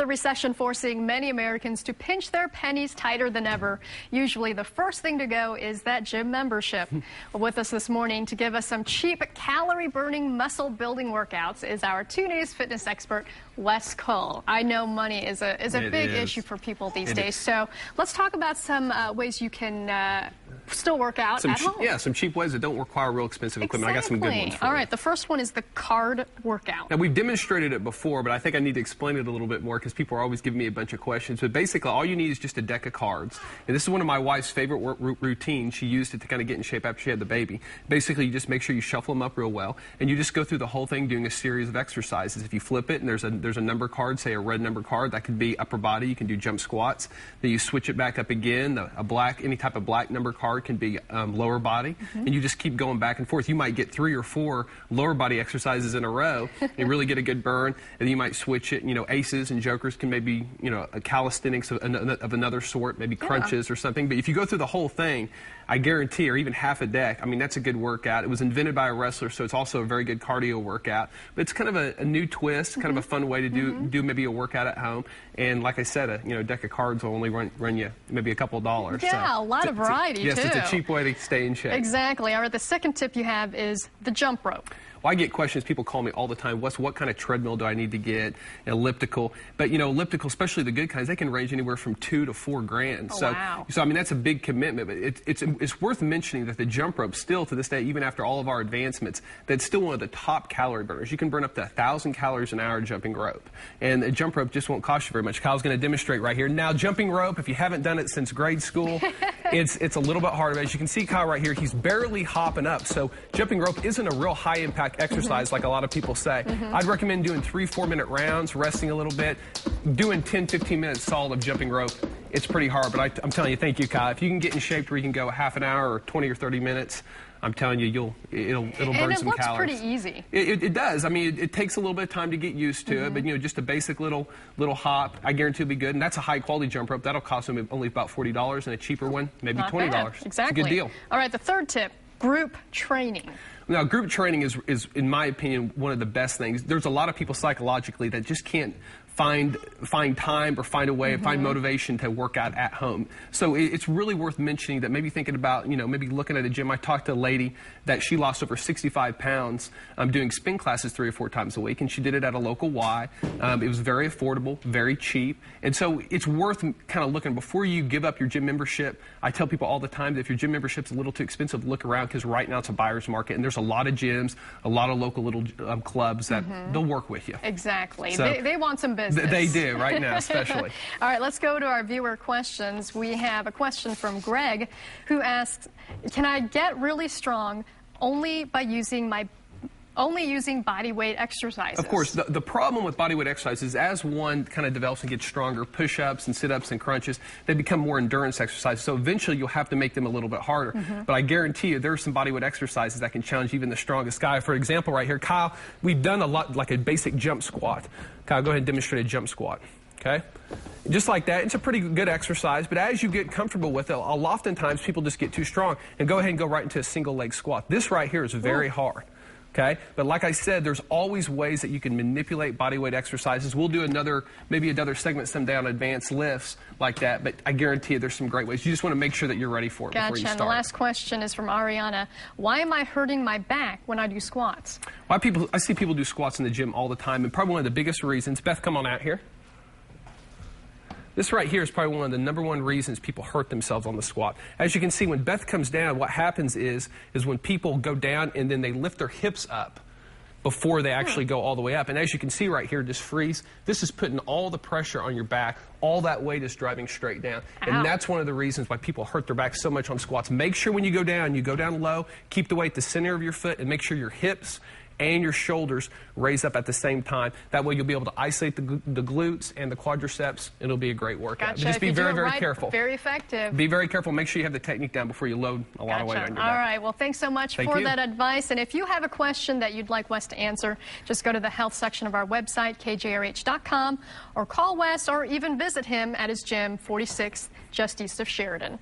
the recession forcing many Americans to pinch their pennies tighter than ever, usually the first thing to go is that gym membership. With us this morning to give us some cheap calorie-burning muscle-building workouts is our 2 News fitness expert, Wes Cole. I know money is a big issue for people these days, so let's talk about some ways you can still work out at home. Yeah, some cheap ways that don't require real expensive equipment. I got some good ones for you. All right, the first one is the card workout. Now, we've demonstrated it before, but I think I need to explain it a little bit more because people are always giving me a bunch of questions. But basically, all you need is just a deck of cards. And this is one of my wife's favorite routines. She used it to kind of get in shape after she had the baby. Basically, you just make sure you shuffle them up real well, and you just go through the whole thing doing a series of exercises. If you flip it and there's a number card, say a red number card, that could be upper body. You can do jump squats. Then you switch it back up again. Any type of black number card can be lower body, and you just keep going back and forth. You might get 3 or 4 lower body exercises in a row and really get a good burn, and then you might switch it. Aces and jokers can maybe, a calisthenics of another sort, maybe crunches or something. But if you go through the whole thing, I guarantee, or even half a deck, I mean, that's a good workout. It was invented by a wrestler, so it's also a very good cardio workout. But it's kind of a new twist, kind of a fun way to do maybe a workout at home. And like I said, a deck of cards will only run you maybe a couple of dollars. Yeah, so a lot of variety, yes, too. Yes, it's a cheap way to stay in shape. Exactly. All right, the second tip you have is the jump rope. Well, I get questions. People call me all the time. What kind of treadmill do I need to get? Elliptical. But, elliptical, especially the good kinds, they can range anywhere from $2 to $4 grand. Oh, wow. So, I mean, that's a big commitment. But it's worth mentioning that the jump rope still, to this day, even after all of our advancements, that's still one of the top calorie burners. You can burn up to 1,000 calories an hour jumping rope. And the jump rope just won't cost you very much. Kyle's going to demonstrate right here. Now, jumping rope, if you haven't done it since grade school, it's a little bit harder. As you can see Kyle right here, he's barely hopping up. So jumping rope isn't a real high-impact exercise like a lot of people say. I'd recommend doing 3-4 minute rounds, resting a little bit, doing 10-15 minutes solid of jumping rope. It's pretty hard, but I'm telling you, thank you, Kyle. If you can get in shape where you can go half an hour or 20 or 30 minutes, I'm telling you, it'll burn some calories. And it looks pretty easy. It does. I mean, it takes a little bit of time to get used to it, but just a basic little hop, I guarantee it'll be good. And that's a high quality jump rope. That'll cost them only about $40, and a cheaper one, maybe $20. Bad. Exactly. It's a good deal. All right, the third tip, group training. Now, group training is, in my opinion, one of the best things. There's a lot of people psychologically that just can't find time or find a way, find motivation to work out at home. So it's really worth mentioning that maybe thinking about, maybe looking at a gym. I talked to a lady that she lost over 65 pounds doing spin classes 3 or 4 times a week, and she did it at a local Y. It was very affordable, very cheap. And so it's worth kind of looking before you give up your gym membership. I tell people all the time that if your gym membership's a little too expensive, look around, because right now it's a buyer's market, and there's a lot of gyms, a lot of local little clubs that they'll work with you. Exactly. So, they want some business. They do, right now especially. All right, let's go to our viewer questions. We have a question from Greg, who asks, can I get really strong only by using body weight exercises? Of course. The problem with body weight exercises, as one kind of develops and gets stronger, push-ups and sit-ups and crunches, they become more endurance exercises. So eventually you'll have to make them a little bit harder. But I guarantee you there are some body weight exercises that can challenge even the strongest guy. For example, right here, Kyle, we've done a lot like a basic jump squat. Kyle, go ahead and demonstrate a jump squat. Okay? Just like that. It's a pretty good exercise, but as you get comfortable with it, oftentimes people just get too strong and go ahead and go right into a single leg squat. This right here is very hard. Okay? But like I said, there's always ways that you can manipulate body weight exercises. We'll do maybe another segment someday on advanced lifts like that, but I guarantee you there's some great ways. You just want to make sure that you're ready for it before you start. And the last question is from Ariana. Why am I hurting my back when I do squats? I see people do squats in the gym all the time, and probably one of the biggest reasons, Beth, come on out here. This right here is probably one of the #1 reasons people hurt themselves on the squat. As you can see, when Beth comes down, what happens is when people go down and then they lift their hips up before they actually go all the way up. And as you can see right here, just freeze. This is putting all the pressure on your back. All that weight is driving straight down. Ow. And that's one of the reasons why people hurt their back so much on squats. Make sure when you go down low, keep the weight at the center of your foot, and make sure your hips and your shoulders raise up at the same time. That way you'll be able to isolate the glutes and the quadriceps. It'll be a great workout. Gotcha. But just be very, very careful. Very effective. Be very careful. Make sure you have the technique down before you load a lot of weight on your back. All right. Well, thanks so much for that advice. And if you have a question that you'd like Wes to answer, just go to the health section of our website, kjrh.com, or call Wes, or even visit him at his gym, 46th, just east of Sheridan.